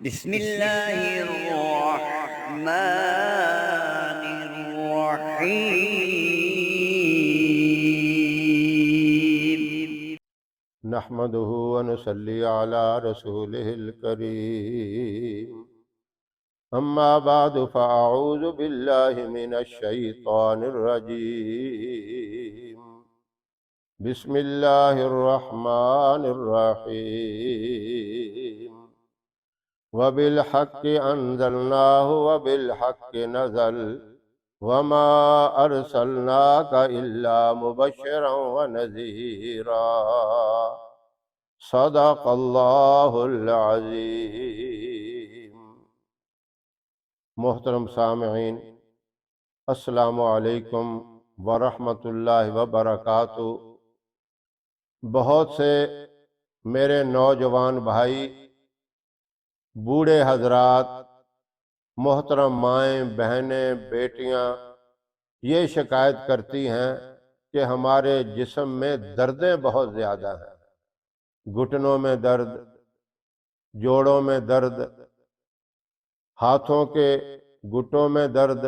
بسم اللہ الرحمن الرحیم۔ نحمده ونصلي على رسوله الكريم، أما بعد فأعوذ بالله من الشيطان الرجيم. بسم الله الرحمن الرحيم. وبالحق أنزلناه وبالحق نزل وما أرسلناك إلا مبشرا ونذيرا. صدق اللہ العظیم. محترم سامعین، السلام علیکم ورحمۃ اللہ وبرکاتہ. بہت سے میرے نوجوان بھائی، بوڑھے حضرات، محترم مائیں، بہنیں، بیٹیاں یہ شکایت کرتی ہیں کہ ہمارے جسم میں دردیں بہت زیادہ ہیں. گھٹنوں میں درد، جوڑوں میں درد، ہاتھوں کے گھٹوں میں درد،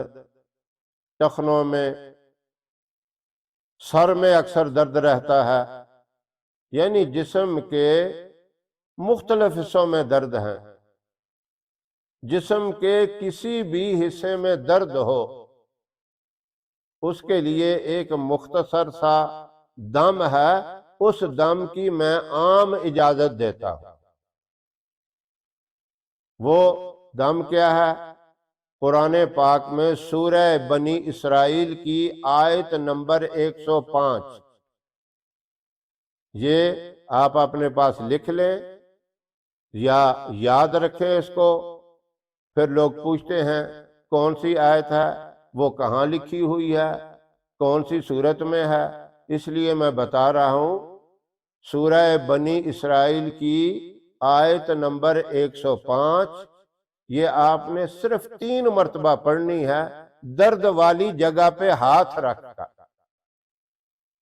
ٹخنوں میں، سر میں اکثر درد رہتا ہے. یعنی جسم کے مختلف حصوں میں درد ہیں. جسم کے کسی بھی حصے میں درد ہو، اس کے لیے ایک مختصر سا دم ہے. اس دم کی میں عام اجازت دیتا ہوں. وہ دم کیا ہے؟ قرآن پاک میں سورہ بنی اسرائیل کی آیت نمبر 105. یہ آپ اپنے پاس لکھ لیں یا یاد رکھیں اس کو. پھر لوگ پوچھتے ہیں کون سی آیت ہے، وہ کہاں لکھی ہوئی ہے، کون سی صورت میں ہے. اس لیے میں بتا رہا ہوں، سورہ بنی اسرائیل کی آیت نمبر 105. یہ آپ نے صرف 3 مرتبہ پڑھنی ہے، درد والی جگہ پہ ہاتھ رکھ کر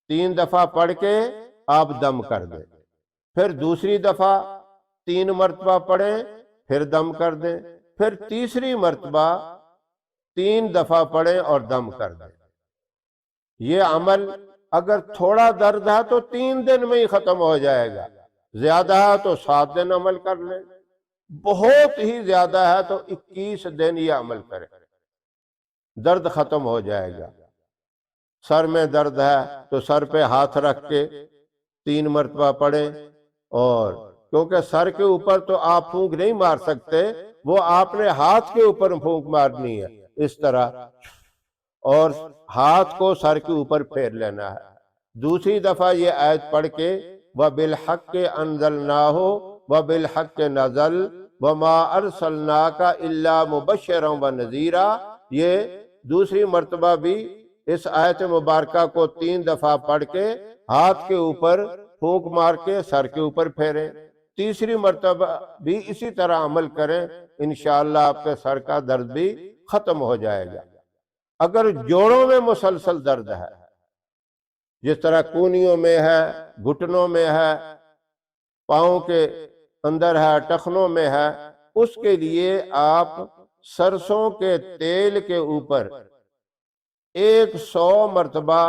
3 دفعہ پڑھ کے آپ دم کر دیں. پھر دوسری دفعہ 3 مرتبہ پڑھیں، پھر دم کر دیں. پھر تیسری مرتبہ 3 دفعہ پڑھیں اور دم کر دیں. یہ عمل اگر تھوڑا درد ہے تو 3 دن میں ہی ختم ہو جائے گا. زیادہ ہے تو 7 دن عمل کر لیں. بہت ہی زیادہ ہے تو 21 دن یہ عمل کریں، درد ختم ہو جائے گا. سر میں درد ہے تو سر پہ ہاتھ رکھ کے 3 مرتبہ پڑھیں. اور کیونکہ سر کے اوپر تو آپ پھونک نہیں مار سکتے، وہ آپ نے ہاتھ کے اوپر پھونک مارنی ہے اس طرح، اور ہاتھ کو سر کے اوپر پھیر لینا ہے. دوسری دفعہ یہ آیت پڑھ کے وَبِالْحَقِّ أَنزَلْنَاهُ وَبِالْحَقِّ نَزَلَ وَمَا أَرْسَلْنَاكَ إِلَّا مُبَشِّرًا وَنَذِيرًا. یہ دوسری مرتبہ بھی اس آیت مبارکہ کو 3 دفعہ پڑھ کے ہاتھ کے اوپر پھونک مار کے سر کے اوپر پھیریں. تیسری مرتبہ بھی اسی طرح عمل کریں، انشاءاللہ آپ کے سر کا درد بھی ختم ہو جائے گا. اگر جوڑوں میں مسلسل درد ہے، جس طرح کونیوں میں ہے، گھٹنوں میں ہے، پاؤں کے اندر ہے، ٹخنوں میں ہے، اس کے لیے آپ سرسوں کے تیل کے اوپر 100 مرتبہ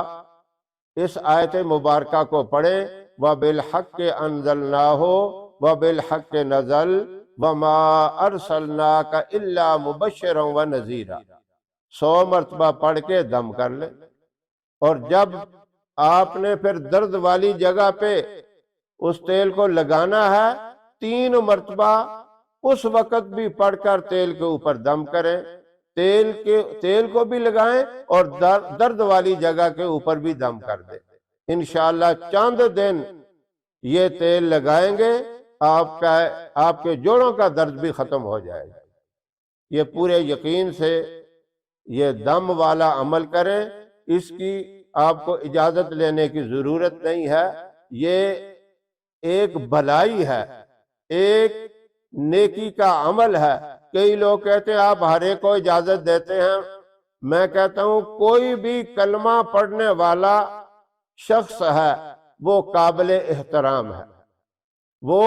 اس آیت مبارکہ کو پڑھیں وَبِالْحَقِّ أَنزَلْنَاهُ وَبِالْحَقِّ نَزَلَ وَمَا أَرْسَلْنَاكَ إِلَّا مُبَشِّرًا وَنَذِيرًا. 100 مرتبہ پڑھ کے دم کر لیں. اور جب آپ نے پھر درد والی جگہ پہ اس تیل کو لگانا ہے، 3 مرتبہ اس وقت بھی پڑھ کر تیل کے اوپر دم کریں. تیل کو بھی لگائیں اور درد والی جگہ کے اوپر بھی دم کر دیں. انشاءاللہ چند دن یہ تیل لگائیں گے، آپ کے جوڑوں کا درد بھی ختم ہو جائے گا. یہ پورے یقین سے یہ دم والا عمل کریں. اس کی آپ کو اجازت لینے کی ضرورت نہیں ہے. یہ ایک بھلائی ہے، ایک نیکی کا عمل ہے. کئی لوگ کہتے ہیں آپ ہر ایک کو اجازت دیتے ہیں. میں کہتا ہوں کوئی بھی کلمہ پڑھنے والا شخص ہے وہ قابل احترام ہے، وہ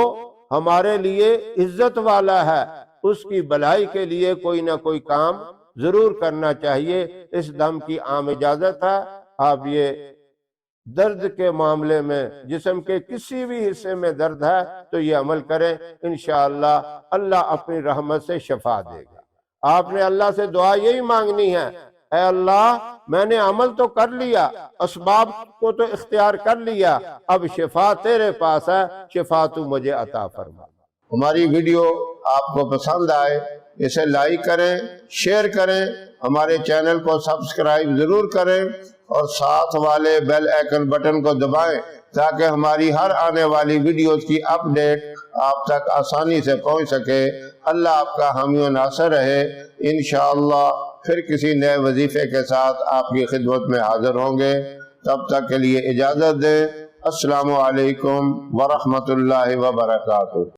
ہمارے لیے عزت والا ہے. اس کی بھلائی کے لیے کوئی نہ کوئی کام ضرور کرنا چاہیے۔ اس دم کی عام اجازت ہے۔ آپ یہ درد کے معاملے میں جسم کے کسی بھی حصے میں درد ہے تو یہ عمل کریں، انشاءاللہ اللہ اپنی رحمت سے شفا دے گا۔ آپ نے اللہ سے دعا یہی مانگنی ہے، اے اللہ میں نے عمل تو کر لیا، اسباب کو تو اختیار کر لیا، اب شفا تیرے پاس ہے، شفا تو مجھے عطا فرما۔ ہماری ویڈیو آپ کو پسند آئے اسے لائک کریں، شیئر کریں، ہمارے چینل کو سبسکرائب ضرور کریں اور ساتھ والے بیل آئیکن بٹن کو دبائیں تاکہ ہماری ہر آنے والی ویڈیوز کی اپڈیٹ آپ تک آسانی سے پہنچ سکے۔ اللہ آپ کا حامی و ناصر رہے۔ انشاءاللہ پھر کسی نئے وظیفے کے ساتھ آپ کی خدمت میں حاضر ہوں گے۔ تب تک کے لیے اجازت دیں۔ السلام علیکم ورحمۃ اللہ وبرکاتہ۔